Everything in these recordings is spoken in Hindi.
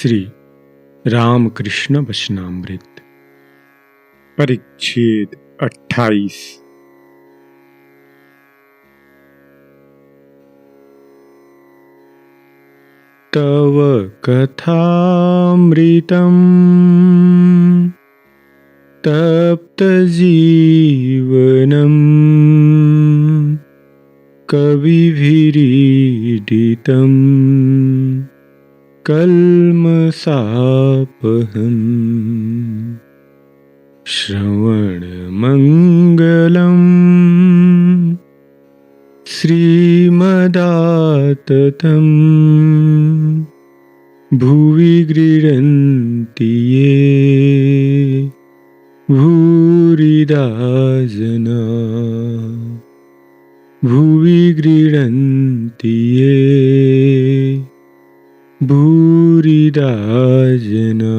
श्री रामकृष्ण वचनामृत परिच्छेद 28। तव कथामृतं तप्तजीवनं कविभिरीडितं कल्मषापहं श्रवणमङ्गलम् श्रीमदाततं भुवि गृह्णन्ति ये भूरिदा जना भुवि गृह्णन्ति ये भूरिदा जना।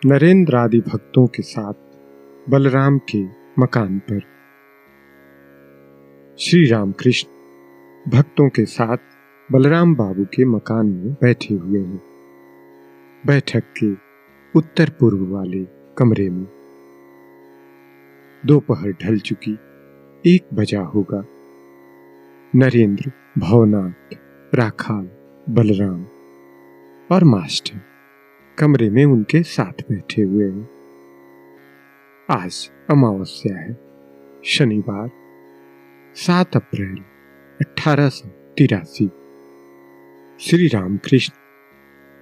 नरेंद्र आदि भक्तों के साथ बलराम के मकान पर। श्री रामकृष्ण भक्तों के साथ बलराम बाबू के मकान में बैठे हुए हैं। बैठक के उत्तर पूर्व वाले कमरे में। दोपहर ढल चुकी, 1 बजा होगा। नरेंद्र, भवनाथ, राखाल, बलराम और मास्टर कमरे में उनके साथ बैठे हुए हैं। आज अमावस्या है, शनिवार 7 अप्रैल 1883। श्री रामकृष्ण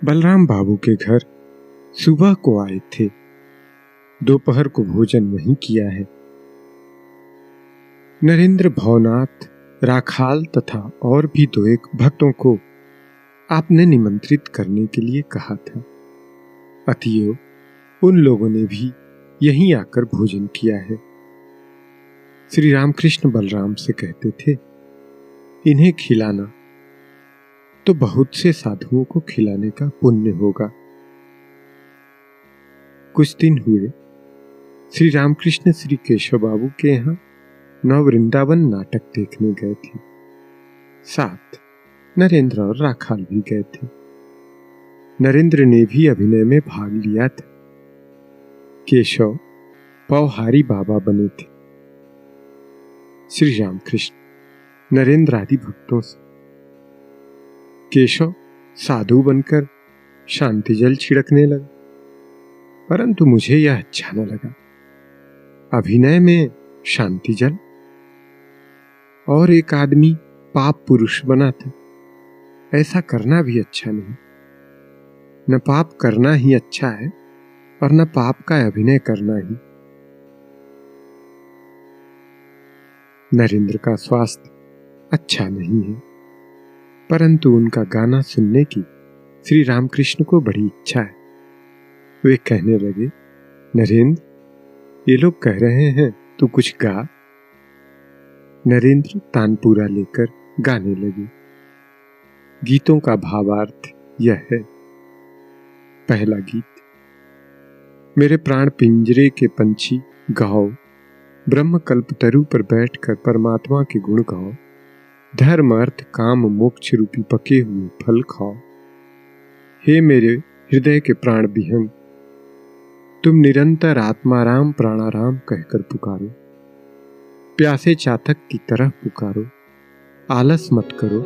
बलराम बाबू के घर सुबह को आए थे। दोपहर को भोजन वहीं किया है। नरेंद्र, भवनाथ, राखाल तथा और भी 2-1 भक्तों को आपने निमंत्रित करने के लिए कहा था। अतएव उन लोगों ने भी यहीं आकर भोजन किया है। श्री रामकृष्ण बलराम से कहते थे, इन्हें खिलाना तो बहुत से साधुओं को खिलाने का पुण्य होगा। कुछ दिन हुए श्री रामकृष्ण श्री केशव बाबू के यहाँ नववृंदावन नाटक देखने गए थे। साथ नरेंद्र और राखाल भी गए थे। नरेंद्र ने भी अभिनय में भाग लिया था। केशव पौहारी बाबा बने थे। श्री रामकृष्ण नरेंद्र आदि भक्तों से, केशव साधु बनकर शांति जल छिड़कने लगा, परंतु मुझे यह अच्छा न लगा। अभिनय में शांति जल, और एक आदमी पाप पुरुष बना था। ऐसा करना भी अच्छा नहीं। न पाप करना ही अच्छा है और न पाप का अभिनय करना ही। नरेंद्र का स्वास्थ्य अच्छा नहीं है, परंतु उनका गाना सुनने की श्री रामकृष्ण को बड़ी इच्छा है। वे कहने लगे, नरेंद्र, ये लोग कह रहे हैं तू कुछ गा। नरेंद्र तानपूरा लेकर गाने लगे। गीतों का भावार्थ यह है। पहला गीत, मेरे प्राण पिंजरे के पंछी गाओ, ब्रह्म कल्पतरु पर बैठकर परमात्मा के गुण गाओ, धर्म अर्थ काम मोक्ष रूपी पके हुए फल खाओ। हे मेरे हृदय के प्राण विहंग, तुम निरंतर आत्माराम प्राणाराम कहकर पुकारो। प्यासे चातक की तरह पुकारो, आलस मत करो।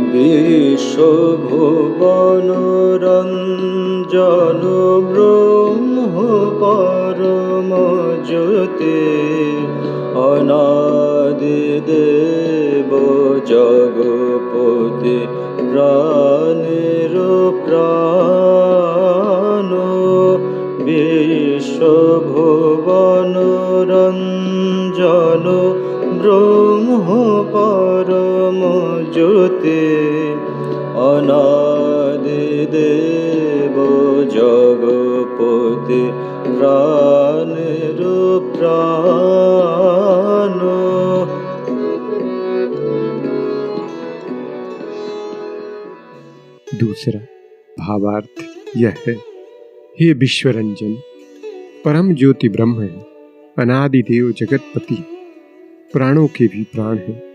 विश्व भुवन रंजन ब्रह्म परम ज्योति, अनादि देव जगपति प्राणिर प्राण। विश्व भुवन रंजन ब्रह्म परम ज्योति, अनादि देव जगपति प्राणिर प्राण। दूसरा भावार्थ यह है, हे विश्वरंजन, परम ज्योति ब्रह्म है, अनादि देव जगतपति, प्राणों के भी प्राण है।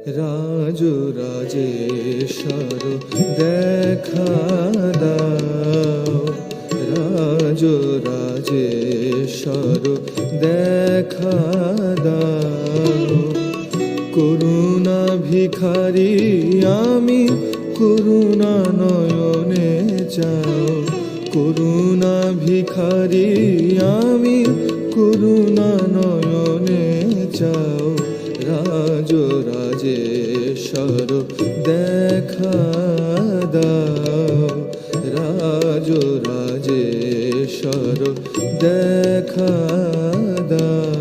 राजो राजेश्वर देखा दाओ, राजो राजेश्वर देखा दाओ। করুণা ভিখারি আমি, করুণা নয়নে চাও, করুণা ভিখারি আমি, করুণা নয়নে চাও। রাজো রাজেশ্বর দেখা দাও, রাজো রাজেশ্বর দেখা দাও।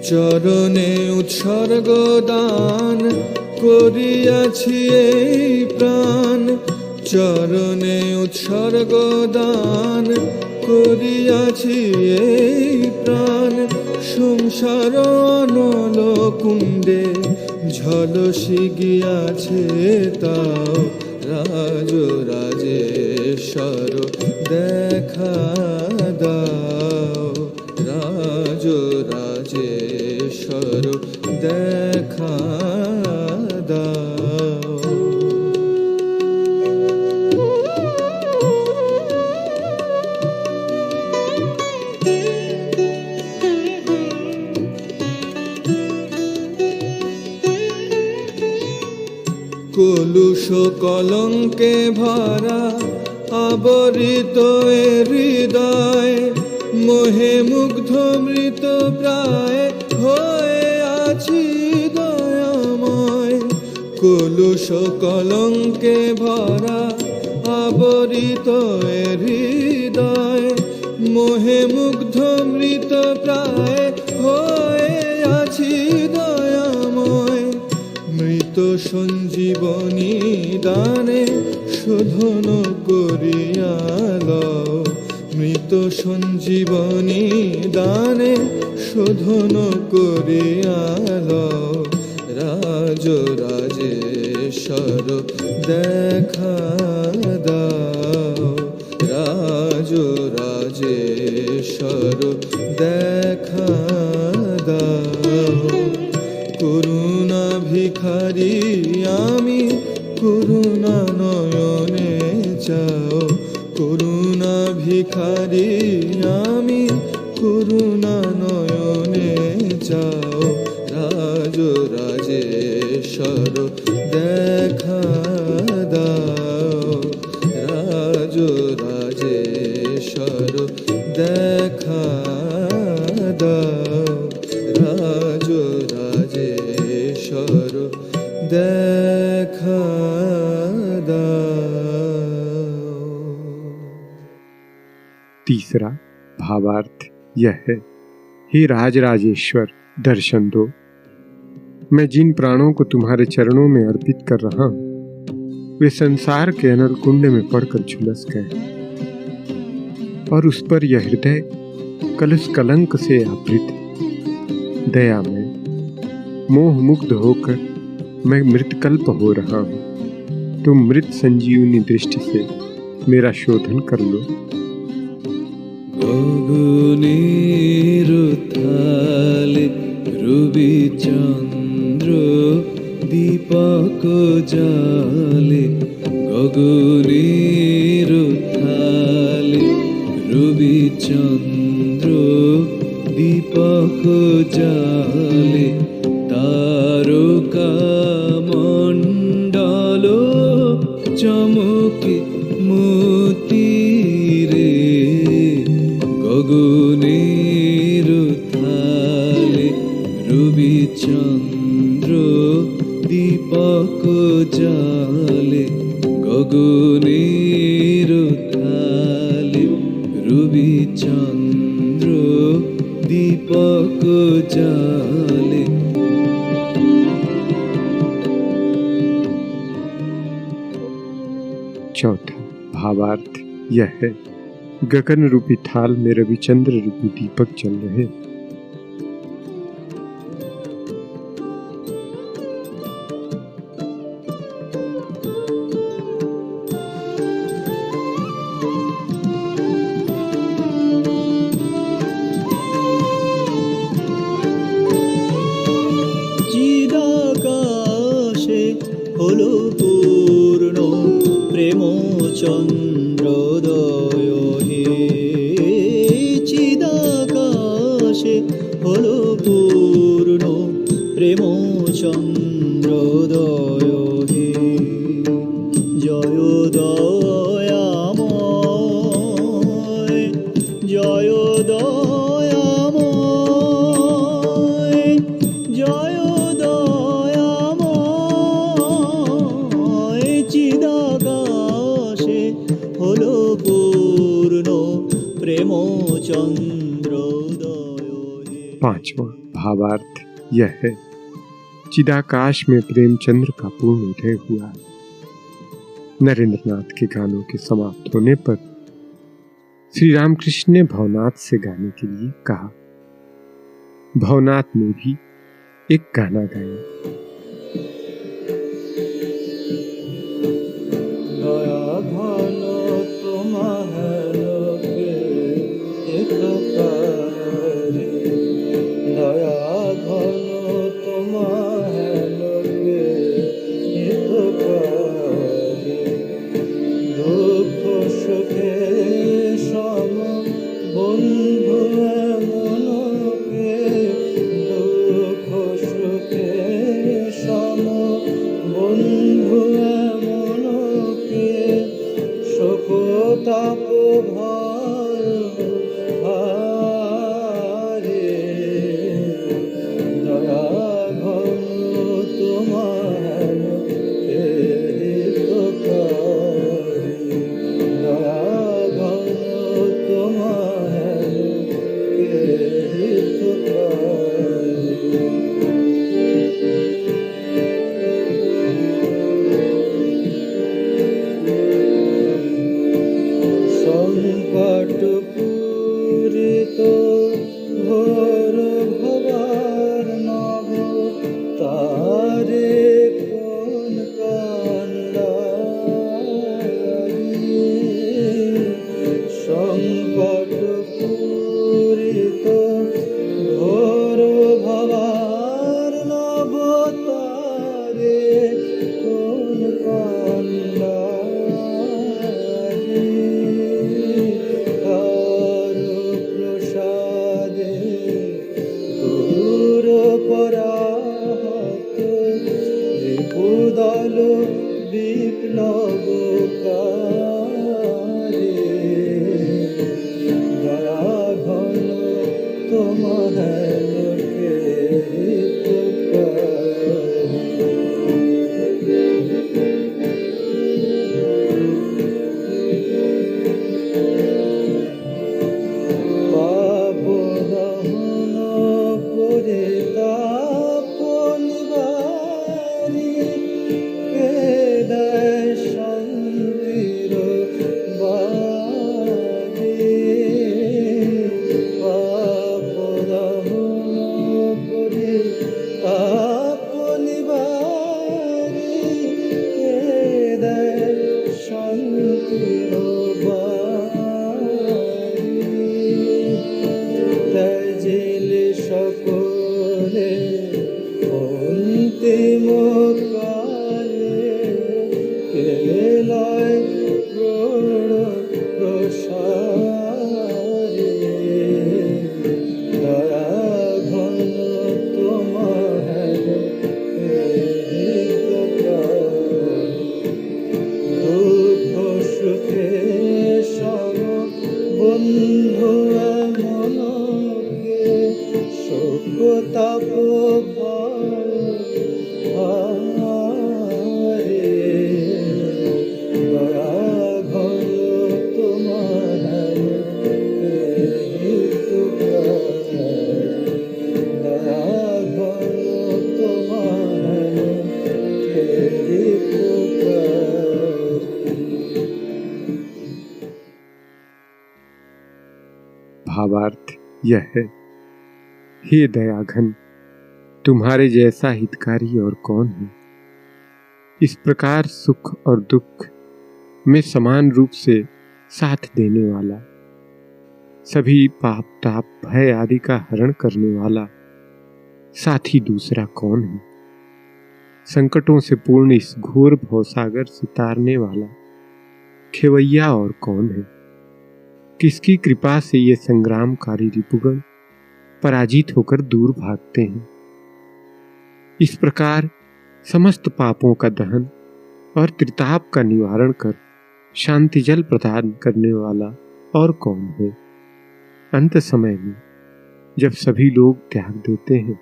চরণে উৎসর্গ দান করিয়াছি এই প্রাণ, চরণে উৎসর্গ দান করিয়াছি এই প্রাণ। সংসার অনল কুণ্ডে ঝলসি গিয়াছে তাও, রাজো রাজেশ্বর দেখা দাও, রাজো রাজেশ্বর দেখা দাও। কলুষ কলঙ্কে ভরা আবরিত এ হৃদয়, মোহে মুগ্ধ মৃত প্রায় হয়ে আছি দয়াময়। কলুষ কলঙ্কে ভরা আবরিত এ হৃদয়, মোহে মুগ্ধ মৃত প্রায় হয়ে আছি দয়াময়। মৃত সঞ্জীবনী দানে শোধন করিয়া লও, মৃত সঞ্জীবনী দানে শোধন করিয়া লও। রাজো রাজেশ্বর দেখা দাও, রাজো রাজেশ্বর দেখা দাও। করুণা ভিখারি আমি, করুণা নয়নে চাও, করুণা ভিখারি আমি, করুণা নয়নে চাও। রাজো রাজেশ্বর দেখা দাও, রাজো রাজেশ্বর দেখা দাও, রাজো রাজেশ্বর দেখা दाओ। तीसरा भावार्थ यह है, हे राजराजेश्वर दर्शन दो। मैं जिन प्राणों को तुम्हारे चरणों में अर्पित कर रहा हूँ, वे संसार के अनल कुंड में पड़कर झुलस गए, और उस पर यह हृदय कलुष कलंक से आवृत। दया में मोह मुग्ध होकर मैं मृतकल्प हो रहा हूँ। तुम मृत संजीवनी दृष्टि से मेरा शोधन कर लो। গগনের থালে রবি চন্দ্র দীপক জালে, গগনের থালে রবি চন্দ্র দীপক জালে। তারকা মণ্ডল চমকে মতিরে, গগনের থালে রবি চন্দ্র দীপক জালে, গগনের থালে রবি চন্দ্র দীপক জালে। यह है गगन रूपी थाल में रविचंद्र रूपी दीपक जल रहे। চিদাকাশে হলো পূর্ণ প্রেম চন্দ্রোদয় হে, চিদাকাশে হলো পূর্ণ প্রেম চন্দ্রোদয় হে। জয় দয়াময়, জয় দয়াময়, জয় দয়াময়, চিদাকাশে হলো পূর্ণ প্রেম চন্দ্রোদয় হে। पांचवा भावार्थ यह है चिदाकाश में प्रेमचंद्र का पूर्ण उदय हुआ। नरेंद्रनाथ के गानों के समाप्त होने पर श्री रामकृष्ण ने भवनाथ से गाने के लिए कहा। भवनाथ ने भी एक गाना गाया। দয়া ঘন তোমাকে এক কারে, দয়া ঘন তোমাকে এক কারে, দুঃখ সুখে সম বন্ধু এমনকে, দুঃখ সুখে সম বন্ধু এমনকে, শোক তাপ ভারে, দয়া ঘন তোমার হিতকারী, দয়া ঘন তোমার হিতকারী। সংকট পূরিত ঘোর ভবার নব, তারে কোন কান্ডারি, সংকট পূরিত ঘোর ভবার নব, তারে কোন কান্ডারি, কারো প্রসাদে দূর পরাহত, রিপুদল বিপ্লবকারী, দয়া ঘন তোমার পাপ দহন করে তাপ নিবারি, কে দেয় শান্তির বাণী, পাপ দহন করে তাপ নিবারি, কে দেয় শান্তির বাণী, ত্যাজিলে সকলে অন্তিম কালে, কে লয় প্রৌঢ় প্রসারে, দয়া ঘন তোমার হিতকারী, দুঃখ সুখে সম বন্ধু এমনকে, শোক তাপ ভারে, দয়া ঘন তোমার হিতকারী, দয়া ঘন তোমার হিতকারী। भावार्थ यह है, हे दयाघन, तुम्हारे जैसा हितकारी और कौन है। इस प्रकार सुख और दुख में समान रूप से साथ देने वाला, सभी पाप ताप भय आदि का हरण करने वाला साथी दूसरा कौन है। संकटों से पूर्ण इस घोर भवसागर से तारने वाला खेवैया और कौन है। किसकी कृपा से ये संग्रामकारी रिपुगण पराजित होकर दूर भागते हैं। इस प्रकार समस्त पापों का दहन और त्रिताप का निवारण कर शांति जल प्रदान करने वाला और कौन है। अंत समय में जब सभी लोग त्याग देते हैं,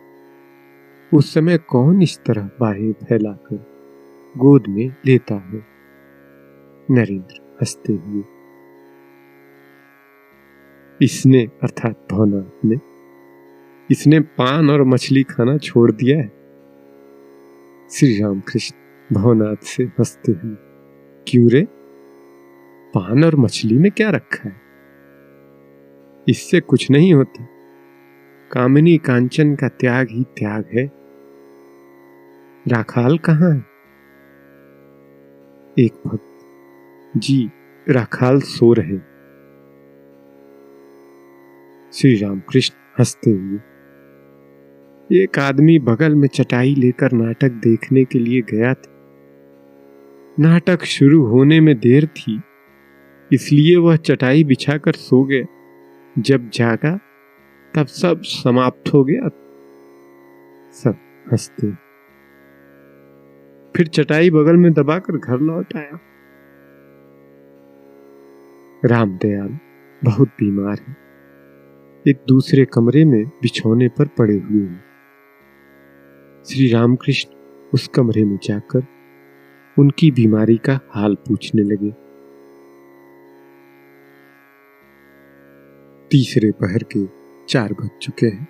उस समय कौन इस तरह बाहें फैलाकर गोद में लेता है। नरेंद्र हंसते हुए, इसने अर्थात भवनाथ ने, इसने पान और मछली खाना छोड़ दिया है। श्री रामकृष्ण भवनाथ से हंसते हुए, क्यों रे, पान और मछली में क्या रखा है, इससे कुछ नहीं होता। कामिनी कांचन का त्याग ही त्याग है। राखाल कहाँ है? एक भक्त, जी राखाल सो रहे। श्री रामकृष्ण हंसते हुए, एक आदमी बगल में चटाई लेकर नाटक देखने के लिए गया था। नाटक शुरू होने में देर थी, इसलिए वह चटाई बिछाकर सो गया। जब जागा तब सब समाप्त हो गया। सब हंसते। फिर चटाई बगल में दबाकर घर लौट आया। रामदयाल बहुत बीमार है, एक दूसरे कमरे में बिछौने पर पड़े हुए हैं। श्री रामकृष्ण उस कमरे में जाकर उनकी बीमारी का हाल पूछने लगे। तीसरे पहर के 4 बज चुके हैं।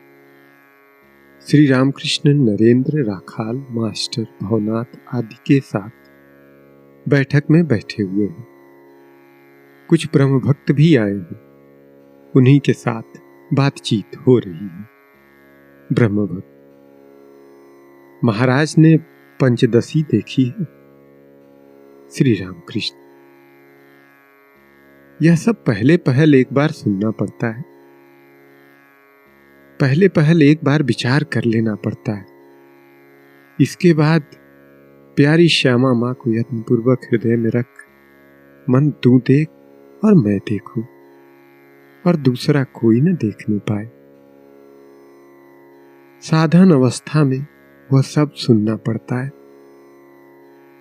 श्री रामकृष्ण नरेंद्र, राखाल, मास्टर, भवनाथ आदि के साथ बैठक में बैठे हुए हैं। कुछ ब्रह्म भक्त भी आए हैं, उन्हीं के साथ बातचीत हो रही है। ब्रह्म भक्त, महाराज ने पंचदशी देखी है? श्री रामकृष्ण, यह सब पहले पहल एक बार सुनना पड़ता है, पहले पहल एक बार विचार कर लेना पड़ता है। इसके बाद प्यारी श्यामा माँ को यत्नपूर्वक हृदय में रख, मन तू देख और मैं देखूं, और दूसरा कोई न देखने पाए। साधन अवस्था में वह सब सुनना पड़ता है।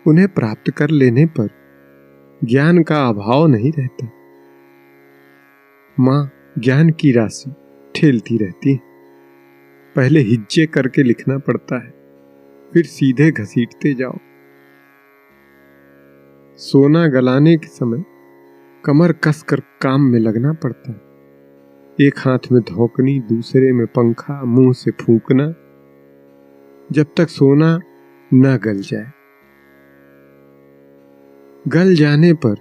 उन्हें प्राप्त कर लेने पर ज्ञान का अभाव नहीं रहता। मां ज्ञान की राशि ठेलती रहती है। पहले हिज्जे करके लिखना पड़ता है, फिर सीधे घसीटते जाओ। सोना गलाने के समय कमर कसकर काम में लगना पड़ता है। एक हाथ में धौकनी, दूसरे में पंखा, मुंह से फूंकना, जब तक सोना न गल जाए। गल जाने पर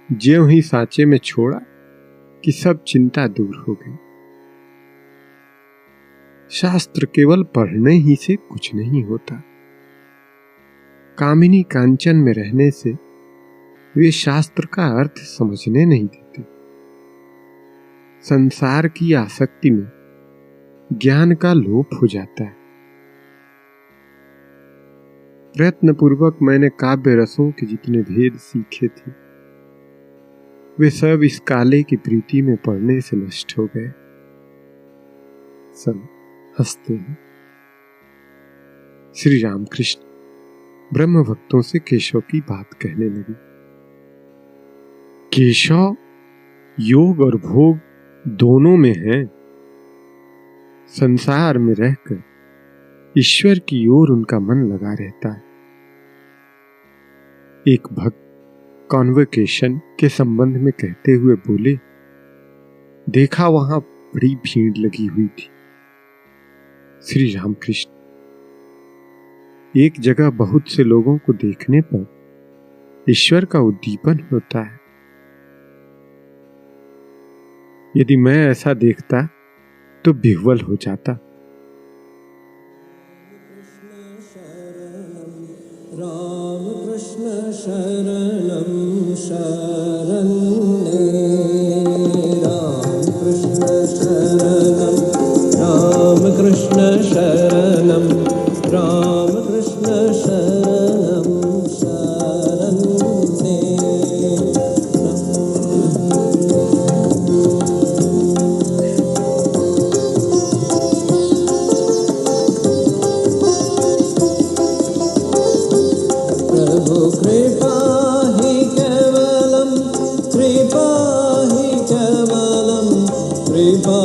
ज्यों ही सांचे में छोड़ा कि सब चिंता दूर हो गई। शास्त्र केवल पढ़ने ही से कुछ नहीं होता। कामिनी कांचन में रहने से वे शास्त्र का अर्थ समझने नहीं देते। संसार की आसक्ति में ज्ञान का लोप हो जाता है। प्रयत्न पूर्वक मैंने काव्य रसों के जितने भेद सीखे थे, वे सब इस काले की प्रीति में पढ़ने से नष्ट हो गए। सब हंसते हैं। श्री रामकृष्ण ब्रह्म भक्तों से केशव की बात कहने लगे। केशव योग और भोग दोनों में है। संसार में रहकर ईश्वर की ओर उनका मन लगा रहता है। एक भक्त कॉन्वोकेशन के संबंध में कहते हुए बोले, देखा वहां बड़ी भीड़ लगी हुई थी। श्री रामकृष्ण, एक जगह बहुत से लोगों को देखने पर ईश्वर का उद्दीपन होता है। यदि मैं ऐसा देखता तो विह्वल हो जाता। राम कृष्ण शरणं शरण्ये राम कृष्ण शरणं राम कृष्ण शरणं राम कृष्ण शरणं शरण्ये प्रभु कृपा हि केवलं कृपा हि केवलं कृपा